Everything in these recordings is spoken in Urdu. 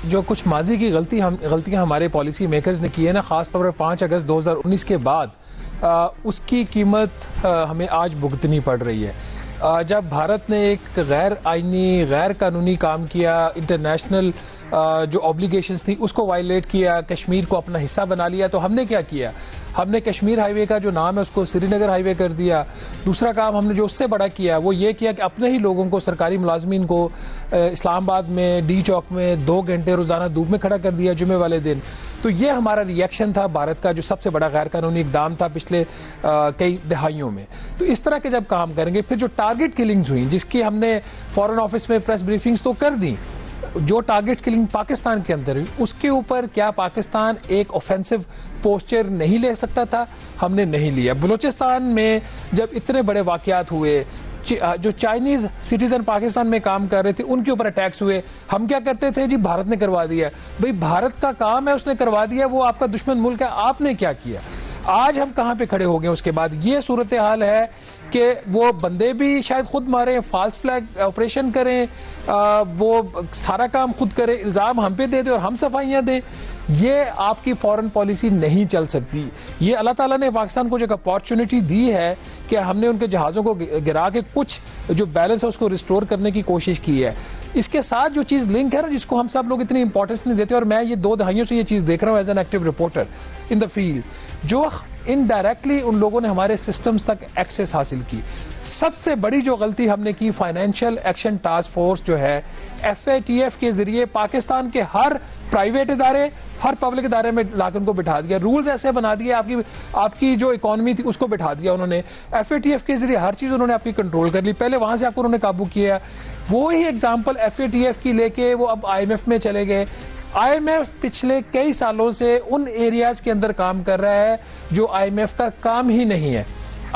جو کچھ ماضی کی غلطیاں ہمارے پالیسی میکرز نے کی ہے نا، خاص طور پر 5 اگست 2019 کے بعد اس کی قیمت ہمیں آج بھگتنی پڑ رہی ہے. جب بھارت نے ایک غیر آئینی غیر قانونی کام کیا، انٹرنیشنل جو اوبلیگیشنز تھی اس کو وائلیٹ کیا، کشمیر کو اپنا حصہ بنا لیا، تو ہم نے کیا کیا؟ ہم نے کشمیر ہائی وے کا جو نام ہے اس کو سری نگر ہائی وے کر دیا. دوسرا کام ہم نے جو اس سے بڑا کیا وہ یہ کیا کہ اپنے ہی لوگوں کو، سرکاری ملازمین کو اسلام آباد میں ڈی چوک میں 2 گھنٹے روزانہ دھوپ میں کھڑا کر دیا جمعے والے دن. تو یہ ہمارا ری ایکشن تھا بھارت کا، جو سب سے بڑا غیر قانونی اقدام تھا پچھلے کئی دہائیوں میں. تو اس طرح کے جب کام کریں گے، پھر جو ٹارگٹ کلنگز ہوئیں جس کی ہم نے فورن آفس میں پریس بریفنگز تو کر دیں، جو ٹارگٹ کلنگ پاکستان کے اندر ہوئی اس کے اوپر کیا پاکستان ایک اوفینسو پوسچر نہیں لے سکتا تھا؟ ہم نے نہیں لیا. بلوچستان میں جب اتنے بڑے واقعات ہوئے، جو چائنیز سٹیزن پاکستان میں کام کر رہے تھے ان کے اوپر اٹیکس ہوئے، ہم کیا کرتے تھے؟ جی بھارت نے کروا دیا. بھئی بھارت کا کام ہے، اس نے کروا دیا، وہ آپ کا دشمن ملک ہے، آپ نے کیا کیا؟ آج ہم کہاں پہ کھڑے ہو گئے؟ اس کے بعد یہ صورتحال ہے کہ وہ بندے بھی شاید خود ماریں، فالس فلیگ آپریشن کریں، وہ سارا کام خود کریں، الزام ہم پہ دے دیں اور ہم صفائیاں دیں. یہ آپ کی فورن پالیسی نہیں چل سکتی. یہ اللہ تعالیٰ نے پاکستان کو جو اپارچونٹی دی ہے کہ ہم نے ان کے جہازوں کو گرا کے کچھ جو بیلنس ہے اس کو ریسٹور کرنے کی کوشش کی ہے. اس کے ساتھ جو چیز لنک ہے نا، جس کو ہم سب لوگ اتنی امپورٹنس نہیں دیتے، اور میں یہ 2 دہائیوں سے یہ چیز دیکھ رہا ہوں as an active reporter in the field, جو انڈائریکٹلی ان لوگوں نے ہمارے سسٹمز تک ایکسیس حاصل کی. سب سے بڑی جو غلطی ہم نے کی، فائنینشیل ایکشن ٹاسک فورس جو ہے FATF کے ذریعے پاکستان کے ہر پرائیویٹ ادارے، ہر پبلک ادارے میں لا کے ان کو بٹھا دیا، رولز ایسے بنا دیے، آپ کی جو اکانومی تھی اس کو بٹھا دیا انہوں نے. FATF کے ذریعے ہر چیز انہوں نے آپ کی کنٹرول کر لی، پہلے وہاں سے آپ کو انہوں نے قابو کیا. وہی ایگزامپل FATF کی لے کے وہ اب IMF میں چلے گئے. IMF پچھلے کئی سالوں سے ان ایریاز کے اندر کام کر رہا ہے جو IMF کا کام ہی نہیں ہے.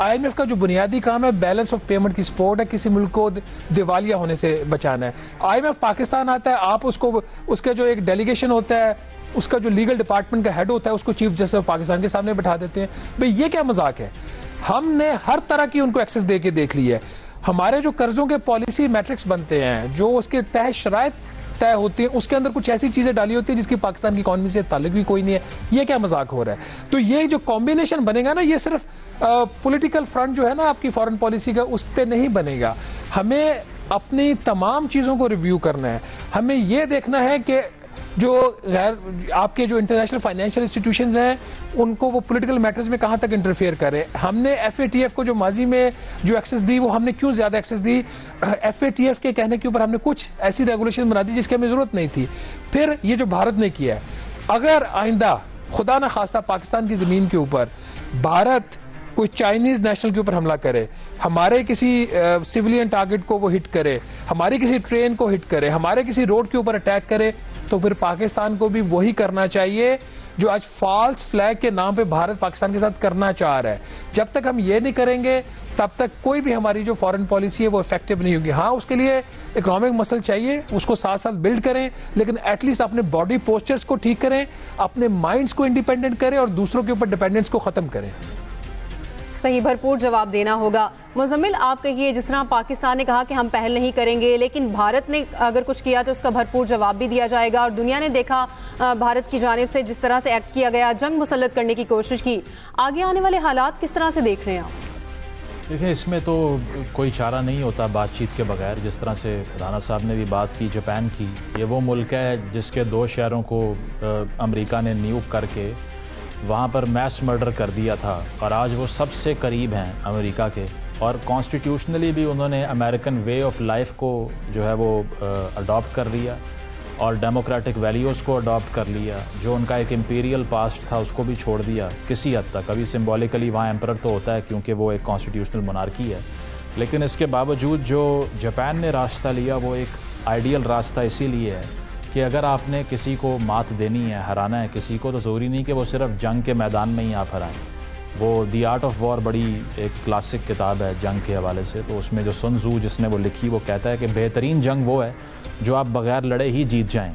IMF کا جو بنیادی کام ہے بیلنس آف پیمنٹ کی سپورٹ ہے، کسی ملک کو دیوالیہ ہونے سے بچانا ہے. IMF پاکستان آتا ہے، آپ اس کا جو ایک ڈیلیگیشن ہوتا ہے، اس کا جو لیگل ڈپارٹمنٹ کا ہیڈ ہوتا ہے، اس کو چیف جسٹس آف پاکستان کے سامنے بٹھا دیتے ہیں. بھئی یہ کیا مذاق ہے؟ ہم نے ہر طرح کی ان کو ایکسس دے کے دیکھ لی ہے. ہمارے جو قرضوں کے پالیسی میٹرکس بنتے ہیں، جو اس کے تحت شرائط طے ہوتی ہیں، اس کے اندر کچھ ایسی چیزیں ڈالی ہوتی ہیں جس کی پاکستان کی اکانومی سے تعلق بھی کوئی نہیں ہے. یہ کیا مذاق ہو رہا ہے؟ تو یہ جو کمبینیشن بنے گا نا، یہ صرف پولیٹیکل فرنٹ جو ہے نا آپ کی فارن پالیسی کا، اس پہ نہیں بنے گا. ہمیں اپنی تمام چیزوں کو ریویو کرنا ہے. ہمیں یہ دیکھنا ہے کہ جو آپ کے جو انٹرنیشنل فائنینشیل انسٹیٹیوشنز ہیں ان کو وہ پولیٹیکل میٹرز میں کہاں تک انٹرفیئر کرے. ہم نے FATF کو جو ماضی میں جو ایکسس دی، وہ ہم نے کیوں زیادہ ایکسس دی؟ FATF کے کہنے کے اوپر ہم نے کچھ ایسی ریگولیشن بنا دی جس کی ہمیں ضرورت نہیں تھی. پھر یہ جو بھارت نے کیا ہے، اگر آئندہ خدا نہ خواستہ پاکستان کی زمین کے اوپر بھارت کوئی چائنیز نیشنل کے اوپر حملہ کرے، ہمارے کسی سویلین ٹارگٹ کو وہ ہٹ کرے، ہماری کسی ٹرین کو ہٹ کرے، ہمارے کسی روڈ کے اوپر اٹیک کرے، تو پھر پاکستان کو بھی وہی کرنا چاہیے جو آج فالس فلیگ کے نام پہ بھارت پاکستان کے ساتھ کرنا چاہ رہا ہے. جب تک ہم یہ نہیں کریں گے تب تک کوئی بھی ہماری جو فارن پالیسی ہے وہ افیکٹو نہیں ہوگی. ہاں اس کے لیے اکنامک مسل چاہیے، اس کو ساتھ ساتھ بلڈ کریں، لیکن ایٹ لیسٹ اپنے باڈی پوسچرز کو ٹھیک کریں، اپنے مائنڈز کو انڈیپینڈنٹ کریں اور دوسروں کے اوپر ڈیپینڈنس کو ختم کریں. صحیح، بھرپور جواب دینا ہوگا. مزمل آپ کہیے، جس طرح پاکستان نے کہا کہ ہم پہل نہیں کریں گے، لیکن بھارت نے اگر کچھ کیا تو اس کا بھرپور جواب بھی دیا جائے گا، اور دنیا نے دیکھا بھارت کی جانب سے جس طرح سے ایکٹ کیا گیا، جنگ مسلط کرنے کی کوشش کی. آگے آنے والے حالات کس طرح سے دیکھ رہے ہیں آپ؟ دیکھیں، اس میں تو کوئی چارہ نہیں ہوتا بات چیت کے بغیر. جس طرح سے رانا صاحب نے بھی بات کی جاپان کی، یہ وہ ملک ہے جس کے 2 شہروں کو امریکہ نے نیوک کر کے وہاں پر میس مرڈر کر دیا تھا، اور آج وہ سب سے قریب ہیں امریکہ کے، اور کانسٹیٹیوشنلی بھی انہوں نے امریکن وے آف لائف کو جو ہے وہ اڈاپٹ کر لیا، اور ڈیموکریٹک ویلیوز کو اڈاپٹ کر لیا. جو ان کا ایک امپیریل پاسٹ تھا اس کو بھی چھوڑ دیا کسی حد تک. ابھی سمبولیکلی وہاں ایمپرر تو ہوتا ہے کیونکہ وہ ایک کانسٹیٹیوشنل مونارکی ہے، لیکن اس کے باوجود جو جاپان نے راستہ لیا وہ ایک آئیڈیل راستہ اسی لیے ہے کہ اگر آپ نے کسی کو مات دینی ہے، ہرانا ہے کسی کو، تو ضروری نہیں کہ وہ صرف جنگ کے میدان میں ہی آپ ہرائیں. وہ دی آرٹ آف وار بڑی ایک کلاسک کتاب ہے جنگ کے حوالے سے، تو اس میں جو سن تزو جس نے وہ لکھی وہ کہتا ہے کہ بہترین جنگ وہ ہے جو آپ بغیر لڑے ہی جیت جائیں.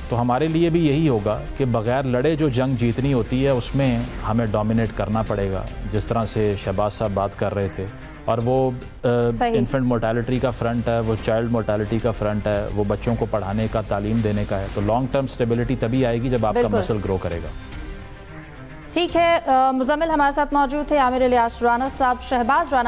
تو ہمارے لیے بھی یہی ہوگا کہ بغیر لڑے جو جنگ جیتنی ہوتی ہے اس میں ہمیں ڈومینیٹ کرنا پڑے گا، جس طرح سے شہباز صاحب بات کر رہے تھے. اور وہ انفنٹ مورٹیلٹی کا فرنٹ ہے, وہ چائلڈ مورٹیلٹی کا فرنٹ ہے, وہ بچوں کو پڑھانے کا, تعلیم دینے کا ہے. تو لانگ ٹرم اسٹیبلٹی تبھی آئے گی جب آپ کا مسل گرو کرے گا. ٹھیک ہے, مزمل ہمارے ساتھ موجود تھے, عامر الیاس رانا صاحب. شہباز رانا